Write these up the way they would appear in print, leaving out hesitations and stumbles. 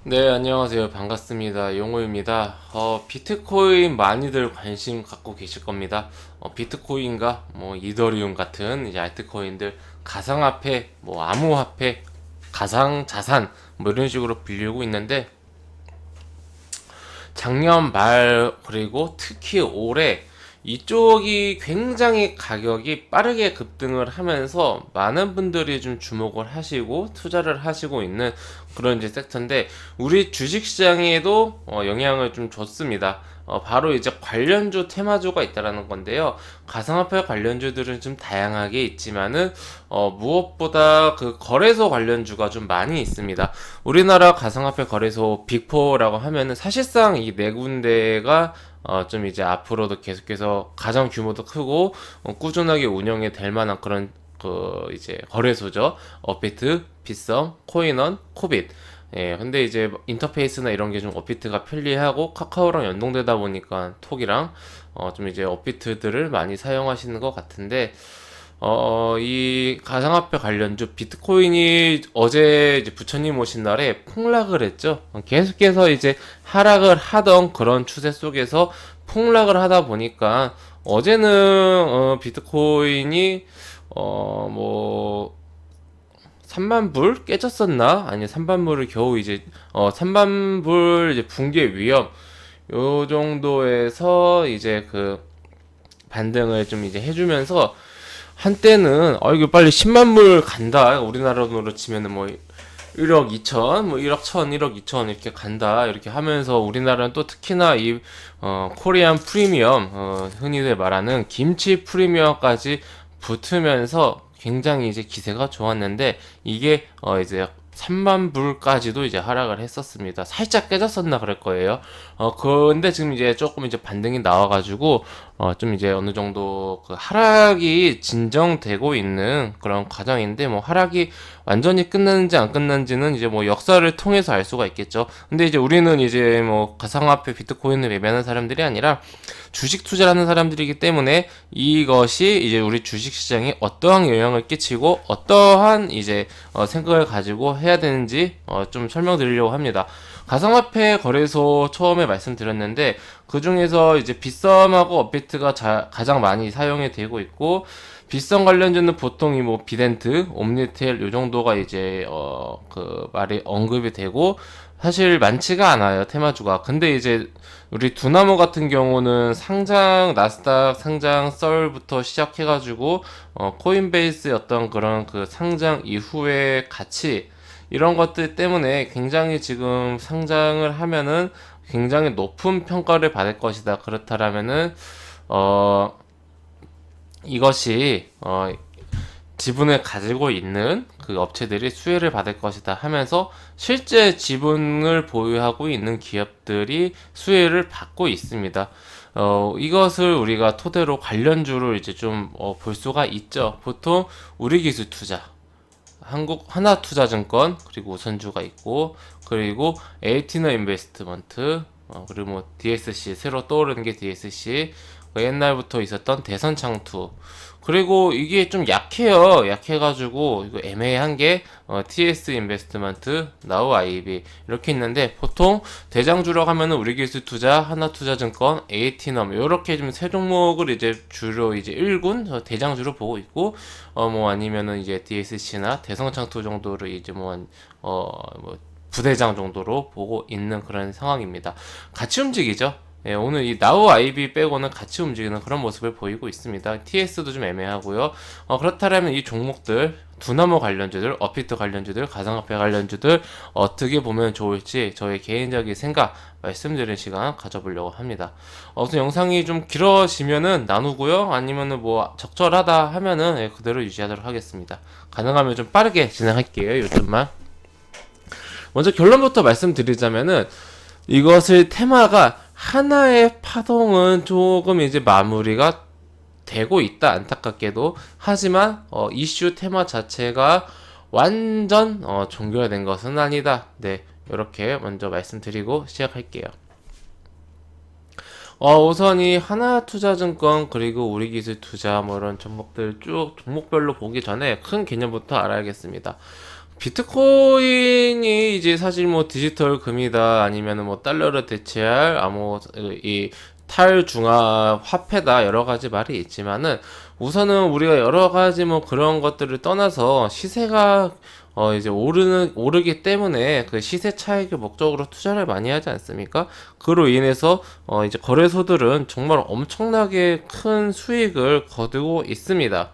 네, 안녕하세요. 반갑습니다. 용호입니다. 비트코인 많이들 관심 갖고 계실 겁니다. 비트코인과 뭐 이더리움 같은 이제 알트코인들 가상화폐, 뭐 암호화폐, 가상자산 뭐 이런 식으로 불리고 있는데 작년 말 그리고 특히 올해 이쪽이 굉장히 가격이 빠르게 급등을 하면서 많은 분들이 좀 주목을 하시고 투자를 하시고 있는 그런 이제 섹터인데 우리 주식시장에도 영향을 좀 줬습니다. 바로 이제 관련주 테마주가 있다라는 건데요. 가상화폐 관련주들은 좀 다양하게 있지만은 무엇보다 그 거래소 관련주가 좀 많이 있습니다. 우리나라 가상화폐 거래소 빅4라고 하면은 사실상 이 네 군데가 좀 이제 앞으로도 계속해서 가장 규모도 크고 꾸준하게 운영이 될 만한 그런 그 이제 거래소죠. 업비트, 빗썸, 코인원, 코빗. 예, 근데 이제 인터페이스나 이런 게 좀 업비트가 편리하고 카카오랑 연동되다 보니까 톡이랑 좀 이제 업비트들을 많이 사용하시는 것 같은데 이 가상화폐 관련주 비트코인이 어제 이제 부처님 오신 날에 폭락을 했죠. 계속해서 이제 하락을 하던 그런 추세 속에서 폭락을 하다 보니까 어제는 비트코인이 뭐 3만 불 깨졌었나? 아니 3만 불을 겨우 이제 3만 불 이제 붕괴 위험 요 정도에서 이제 그 반등을 좀 이제 해주면서 한때는 이거 빨리 10만 불 간다. 우리나라 돈으로 치면은 뭐 1억 2천, 뭐 1억 1천, 1억 2천 이렇게 간다. 이렇게 하면서 우리나라는 또 특히나 이 코리안 프리미엄, 흔히들 말하는 김치 프리미엄까지 붙으면서 굉장히 이제 기세가 좋았는데 이게 이제 3만 불까지도 이제 하락을 했었습니다. 살짝 깨졌었나 그럴 거예요. 근데 지금 이제 조금 이제 반등이 나와가지고 좀 이제 어느 정도 그 하락이 진정되고 있는 그런 과정인데 뭐 하락이 완전히 끝났는지 안 끝났는지는 이제 뭐 역사를 통해서 알 수가 있겠죠. 근데 이제 우리는 이제 뭐 가상화폐 비트코인을 매매하는 사람들이 아니라 주식 투자를 하는 사람들이기 때문에 이것이 이제 우리 주식 시장에 어떠한 영향을 끼치고 어떠한 이제 생각을 가지고 해야 되는지 좀 설명드리려고 합니다. 가상화폐 거래소 처음에 말씀드렸는데 그 중에서 이제 빗썸하고 업비트가 가장 많이 사용이 되고 있고 빗썸 관련주는 보통 이 뭐 비덴트, 옴니텔 요 정도가 이제 그 말이 언급이 되고 사실 많지가 않아요 테마주가. 근데 이제 우리 두나무 같은 경우는 상장 나스닥 상장 썰부터 시작해가지고 코인베이스의 어떤 그런 그 상장 이후의 가치 이런 것들 때문에 굉장히 지금 상장을 하면은 굉장히 높은 평가를 받을 것이다. 그렇다라면은 어 이것이 지분을 가지고 있는 그 업체들이 수혜를 받을 것이다 하면서 실제 지분을 보유하고 있는 기업들이 수혜를 받고 있습니다. 이것을 우리가 토대로 관련주를 이제 좀 볼 수가 있죠. 보통 우리기술 투자, 한국 하나투자증권 그리고 우선주가 있고 그리고 에이티너 인베스트먼트 그리고 뭐 DSC 새로 떠오르는 게 DSC 옛날부터 있었던 대선창투 그리고 이게 좀 약해요. 약해가지고 이거 애매한 게 TS 인베스트먼트, 나우 IB 이렇게 있는데 보통 대장주라고 하면은 우리기술투자, 하나투자증권, 에이티넘 이렇게 좀 세 종목을 이제 주로 이제 1군 대장주로 보고 있고 뭐 아니면은 이제 DSC나 대성창투 정도를 이제 뭐 부대장 정도로 보고 있는 그런 상황입니다. 같이 움직이죠. 예, 오늘 이 나우 아이비 빼고는 같이 움직이는 그런 모습을 보이고 있습니다. TS도 좀 애매하고요. 그렇다면 이 종목들, 두나무 관련주들, 업비트 관련주들, 가상화폐 관련주들 어떻게 보면 좋을지 저의 개인적인 생각 말씀드리는 시간 가져보려고 합니다. 우선 영상이 좀 길어지면은 나누고요. 아니면은 뭐 적절하다 하면은 그대로 유지하도록 하겠습니다. 가능하면 좀 빠르게 진행할게요. 요즘만. 먼저 결론부터 말씀드리자면은 이것을 테마가 하나의 파동은 조금 이제 마무리가 되고 있다 안타깝게도. 하지만 이슈 테마 자체가 완전 종결된 것은 아니다. 네, 이렇게 먼저 말씀드리고 시작할게요. 우선 이 하나투자증권 그리고 우리기술투자 뭐 이런 종목들 쭉 종목별로 보기 전에 큰 개념부터 알아야겠습니다. 비트코인이 이제 사실 뭐 디지털 금이다 아니면은 뭐 달러를 대체할 아무 이 탈중앙 화폐다 여러 가지 말이 있지만은 우선은 우리가 여러 가지 뭐 그런 것들을 떠나서 시세가 이제 오르기 때문에 그 시세 차익을 목적으로 투자를 많이 하지 않습니까? 그로 인해서 이제 거래소들은 정말 엄청나게 큰 수익을 거두고 있습니다.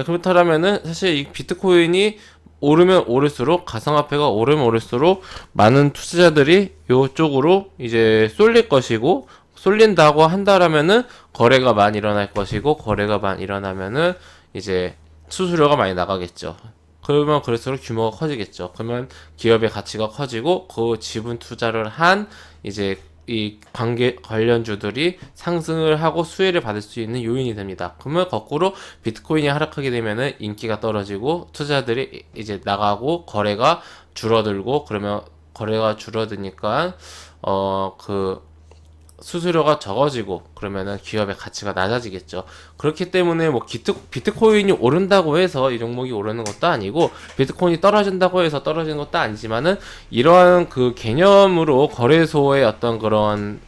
그렇다면은 사실 이 비트코인이 오르면 오를수록 가상화폐가 오르면 오를수록 많은 투자자들이 이쪽으로 이제 쏠릴 것이고 쏠린다고 한다라면은 거래가 많이 일어날 것이고 거래가 많이 일어나면은 이제 수수료가 많이 나가겠죠. 그러면 그럴수록 규모가 커지겠죠. 그러면 기업의 가치가 커지고 그 지분 투자를 한 이제 이 관련주들이 상승을 하고 수혜를 받을 수 있는 요인이 됩니다. 그러면 거꾸로 비트코인이 하락하게 되면은 인기가 떨어지고 투자들이 이제 나가고 거래가 줄어들고 그러면 거래가 줄어드니까 그 수수료가 적어지고 그러면은 기업의 가치가 낮아지겠죠. 그렇기 때문에 뭐 비트코인이 오른다고 해서 이 종목이 오르는 것도 아니고 비트코인이 떨어진다고 해서 떨어지는 것도 아니지만은 이러한 그 개념으로 거래소의 어떤 그런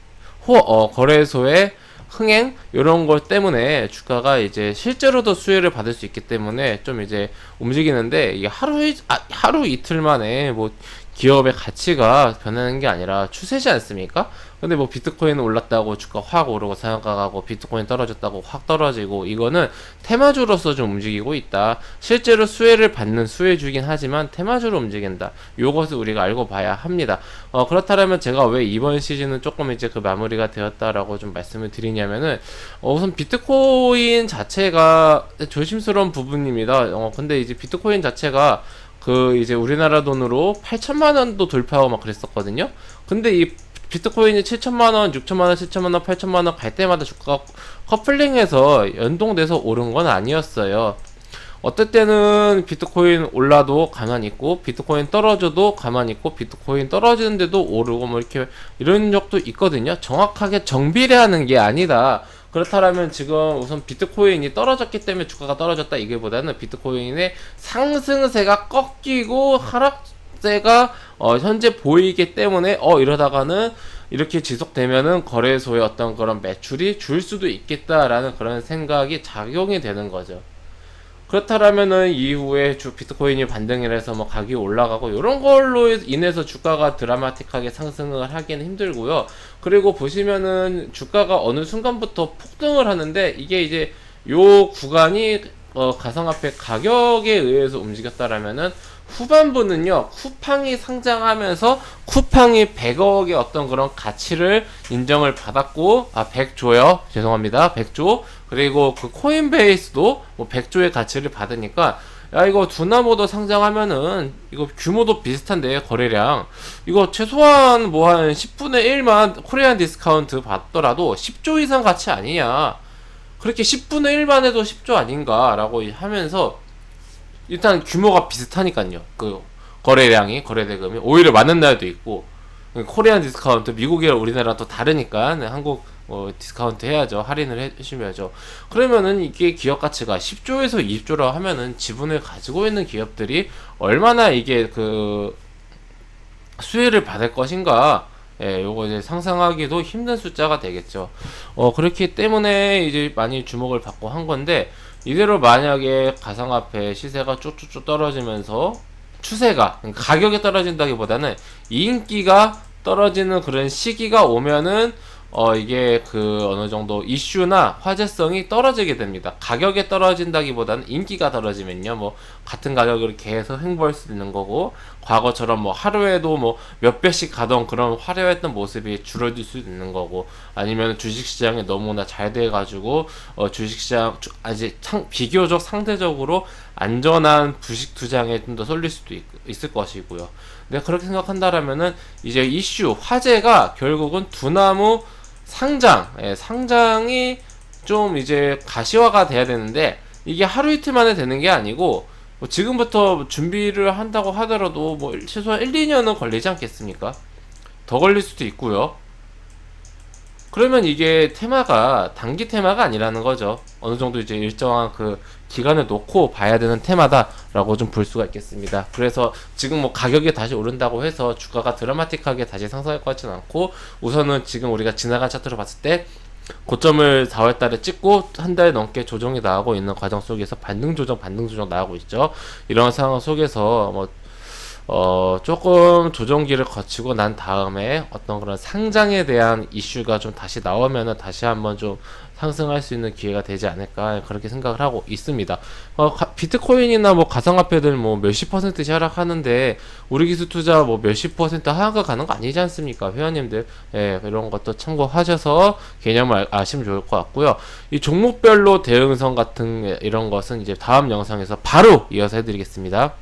거래소의 흥행 이런 것 때문에 주가가 이제 실제로도 수혜를 받을 수 있기 때문에 좀 이제 움직이는데 이게 하루 이틀 만에 뭐 기업의 가치가 변하는 게 아니라 추세지 않습니까? 근데 뭐 비트코인 올랐다고 주가 확 오르고 상한가가고 비트코인 떨어졌다고 확 떨어지고 이거는 테마주로서 좀 움직이고 있다. 실제로 수혜를 받는 수혜주긴 하지만 테마주로 움직인다. 요것을 우리가 알고 봐야 합니다. 그렇다면 제가 왜 이번 시즌은 조금 이제 그 마무리가 되었다라고 좀 말씀을 드리냐면은 우선 비트코인 자체가 조심스러운 부분입니다. 근데 이제 비트코인 자체가 그 이제 우리나라 돈으로 8천만 원도 돌파하고 막 그랬었거든요. 근데 이 비트코인이 7천만 원, 6천만 원, 7천만 원, 8천만 원 갈 때마다 주가가 커플링해서 연동돼서 오른 건 아니었어요. 어떨 때는 비트코인 올라도 가만히 있고 비트코인 떨어져도 가만히 있고 비트코인 떨어지는데도 오르고 뭐 이렇게 이런 적도 있거든요. 정확하게 정비례하는 게 아니다. 그렇다면 지금 우선 비트코인이 떨어졌기 때문에 주가가 떨어졌다 이게보다는 비트코인의 상승세가 꺾이고 하락세가 현재 보이기 때문에 이러다가는 이렇게 지속되면은 거래소의 어떤 그런 매출이 줄 수도 있겠다라는 그런 생각이 작용이 되는 거죠. 그렇다면은 이후에 비트코인이 반등을 해서 뭐 가격이 올라가고 이런 걸로 인해서 주가가 드라마틱하게 상승을 하기는 힘들고요. 그리고 보시면은 주가가 어느 순간부터 폭등을 하는데 이게 이제 요 구간이 가상화폐 가격에 의해서 움직였다라면은 후반부는요, 쿠팡이 상장하면서 쿠팡이 100억의 어떤 그런 가치를 인정을 받았고, 100조요. 죄송합니다. 100조. 그리고 그 코인베이스도 뭐 100조의 가치를 받으니까, 야, 이거 두나무도 상장하면은, 이거 규모도 비슷한데, 거래량. 이거 최소한 뭐 한 10분의 1만 코리안 디스카운트 받더라도 10조 이상 가치 아니냐. 그렇게 10분의 1만 해도 10조 아닌가라고 하면서, 일단 규모가 비슷하니까요. 그 거래대금이 오히려 많은 날도 있고 코리안 디스카운트 미국이랑 우리나라랑 또 다르니까 한국 디스카운트 해야죠. 할인을 해주셔야죠. 그러면은 이게 기업 가치가 10조에서 20조라 하면은 지분을 가지고 있는 기업들이 얼마나 이게 그 수혜를 받을 것인가. 예, 요거 이제 상상하기도 힘든 숫자가 되겠죠. 그렇기 때문에 이제 많이 주목을 받고 한 건데, 이대로 만약에 가상화폐 시세가 쭉쭉쭉 떨어지면서 추세가, 그러니까 가격이 떨어진다기보다는 인기가 떨어지는 그런 시기가 오면은 이게 그 어느 정도 이슈나 화제성이 떨어지게 됩니다. 가격이 떨어진다기보다는 인기가 떨어지면요, 뭐 같은 가격을 계속 횡보할 수 있는 거고, 과거처럼 뭐 하루에도 뭐 몇 배씩 가던 그런 화려했던 모습이 줄어들 수 있는 거고, 아니면 주식시장이 너무나 잘 돼가지고 주식시장 아직 비교적 상대적으로 안전한 부식 투자에 좀 더 쏠릴 수도 있을 것이고요. 근데 그렇게 생각한다라면은 이제 이슈 화제가 결국은 두나무 상장이 좀 이제 가시화가 돼야 되는데, 이게 하루 이틀 만에 되는 게 아니고 뭐 지금부터 준비를 한다고 하더라도 뭐 최소한 1, 2년은 걸리지 않겠습니까? 더 걸릴 수도 있고요. 그러면 이게 테마가 단기 테마가 아니라는 거죠. 어느 정도 이제 일정한 그 기간을 놓고 봐야 되는 테마다라고 좀 볼 수가 있겠습니다. 그래서 지금 뭐 가격이 다시 오른다고 해서 주가가 드라마틱하게 다시 상승할 것 같지는 않고, 우선은 지금 우리가 지나간 차트로 봤을 때 고점을 4월 달에 찍고 한 달 넘게 조정이 나오고 있는 과정 속에서 반등 조정 나오고 있죠. 이런 상황 속에서 뭐 조금 조정기를 거치고 난 다음에 어떤 그런 상장에 대한 이슈가 좀 다시 나오면은 다시 한번 좀 상승할 수 있는 기회가 되지 않을까, 그렇게 생각을 하고 있습니다. 비트코인이나 뭐 가상화폐들 뭐 몇십 퍼센트 하락하는데 우리 기술 투자 뭐 몇십 퍼센트 하락가 가는 거 아니지 않습니까? 회원님들, 예, 이런 것도 참고하셔서 개념을 아시면 좋을 것 같고요. 이 종목별로 대응성 같은 이런 것은 이제 다음 영상에서 바로 이어서 해드리겠습니다.